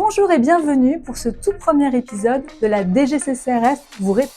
Bonjour et bienvenue pour ce tout premier épisode de la DGCCRF vous répond.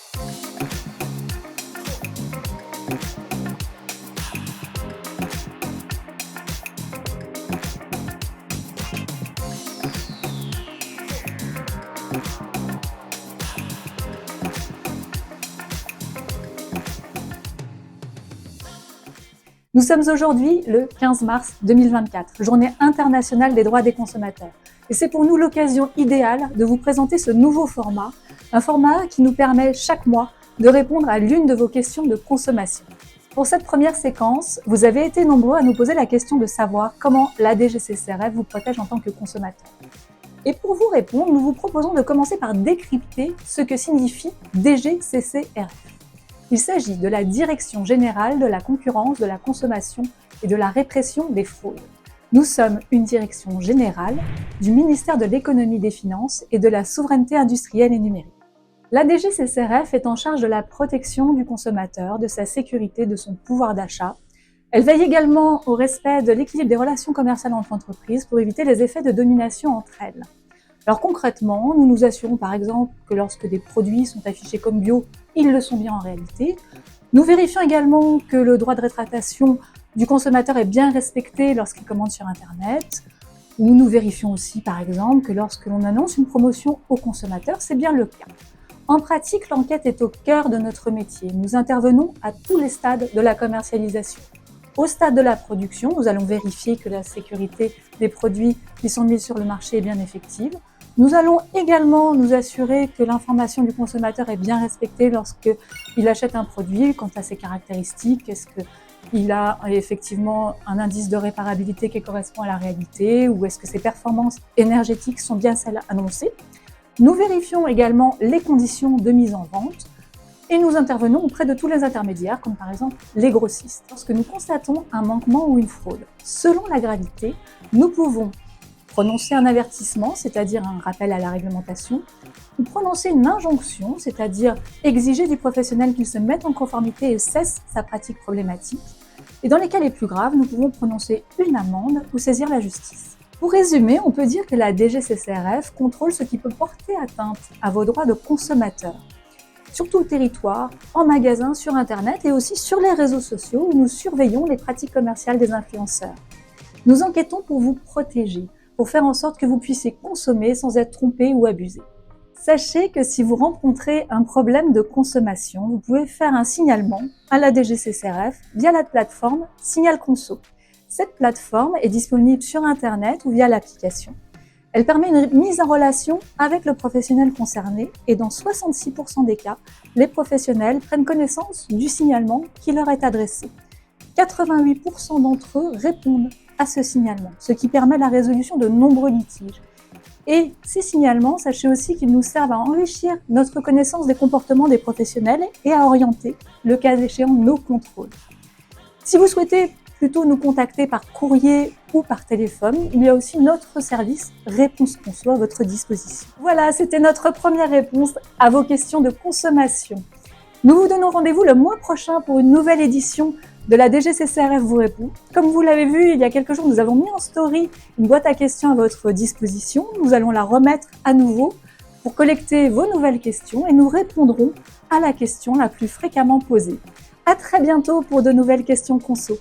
Nous sommes aujourd'hui le 15 mars 2024, journée internationale des droits des consommateurs. Et c'est pour nous l'occasion idéale de vous présenter ce nouveau format, un format qui nous permet chaque mois de répondre à l'une de vos questions de consommation. Pour cette première séquence, vous avez été nombreux à nous poser la question de savoir comment la DGCCRF vous protège en tant que consommateur. Et pour vous répondre, nous vous proposons de commencer par décrypter ce que signifie DGCCRF. Il s'agit de la Direction générale de la concurrence, de la consommation et de la répression des fraudes. Nous sommes une direction générale du ministère de l'économie, des finances et de la souveraineté industrielle et numérique. La DGCCRF est en charge de la protection du consommateur, de sa sécurité, de son pouvoir d'achat. Elle veille également au respect de l'équilibre des relations commerciales entre entreprises pour éviter les effets de domination entre elles. Alors concrètement, nous nous assurons par exemple que lorsque des produits sont affichés comme bio, ils le sont bien en réalité. Nous vérifions également que le droit de rétractation du consommateur est bien respecté lorsqu'il commande sur Internet. Ou nous vérifions aussi par exemple que lorsque l'on annonce une promotion au consommateur, c'est bien le cas. En pratique, l'enquête est au cœur de notre métier. Nous intervenons à tous les stades de la commercialisation. Au stade de la production, nous allons vérifier que la sécurité des produits qui sont mis sur le marché est bien effective. Nous allons également nous assurer que l'information du consommateur est bien respectée lorsqu'il achète un produit quant à ses caractéristiques. Est-ce qu'il a effectivement un indice de réparabilité qui correspond à la réalité ou est-ce que ses performances énergétiques sont bien celles annoncées? Nous vérifions également les conditions de mise en vente et nous intervenons auprès de tous les intermédiaires, comme par exemple les grossistes. Lorsque nous constatons un manquement ou une fraude, selon la gravité, nous pouvons prononcer un avertissement, c'est-à-dire un rappel à la réglementation, ou prononcer une injonction, c'est-à-dire exiger du professionnel qu'il se mette en conformité et cesse sa pratique problématique. Et dans les cas les plus graves, nous pouvons prononcer une amende ou saisir la justice. Pour résumer, on peut dire que la DGCCRF contrôle ce qui peut porter atteinte à vos droits de consommateur, sur tout le territoire, en magasin, sur Internet et aussi sur les réseaux sociaux où nous surveillons les pratiques commerciales des influenceurs. Nous enquêtons pour vous protéger, pour faire en sorte que vous puissiez consommer sans être trompé ou abusé. Sachez que si vous rencontrez un problème de consommation, vous pouvez faire un signalement à la DGCCRF via la plateforme Signal Conso. Cette plateforme est disponible sur Internet ou via l'application. Elle permet une mise en relation avec le professionnel concerné et dans 66% des cas, les professionnels prennent connaissance du signalement qui leur est adressé. 88% d'entre eux répondent à ce signalement, ce qui permet la résolution de nombreux litiges. Et ces signalements, sachez aussi qu'ils nous servent à enrichir notre connaissance des comportements des professionnels et à orienter, le cas échéant, nos contrôles. Si vous souhaitez plutôt nous contacter par courrier ou par téléphone, il y a aussi notre service Réponse Conso à votre disposition. Voilà, c'était notre première réponse à vos questions de consommation. Nous vous donnons rendez-vous le mois prochain pour une nouvelle édition de la DGCCRF vous répond. Comme vous l'avez vu, il y a quelques jours, nous avons mis en story une boîte à questions à votre disposition. Nous allons la remettre à nouveau pour collecter vos nouvelles questions et nous répondrons à la question la plus fréquemment posée. À très bientôt pour de nouvelles questions conso.